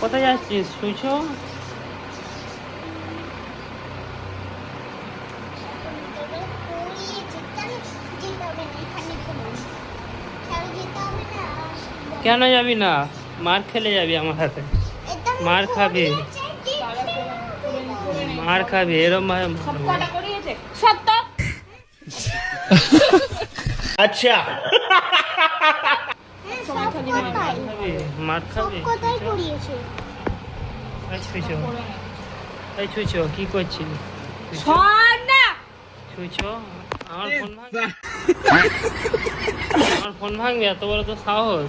কোথায় যাচ্ছিস শুইছো? কেন যাবি না? মার খেলে যাবি আমার হাতে, মার খাবি, মার খাবি এরম ভাবে। আচ্ছা মার খাবি। ছুঁচো কি করছিস? ছুঁচো আমার ফোন ভাঙবে, আমার ফোন ভাঙবে, এত বড় তো সাহস?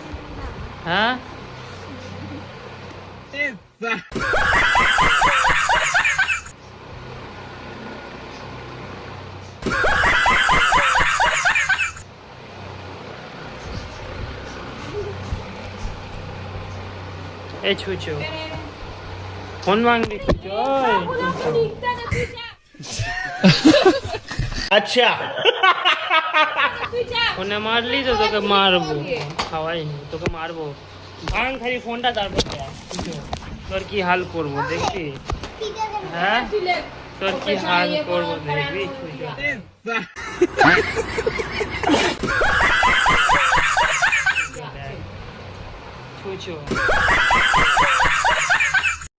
হ্যাঁ এই ছুঁচো ফোন ভাঙবি, ছুঁচো আচ্ছা ফোনে মারলি তো তোকে মারবো, খাওয়াইনি তোকে মারবো। ভাঙ খালি ফোনটা, তারপর তোর কি হাল করবো দেখবি? হ্যাঁ তোর কি হাল করবো দেখবি?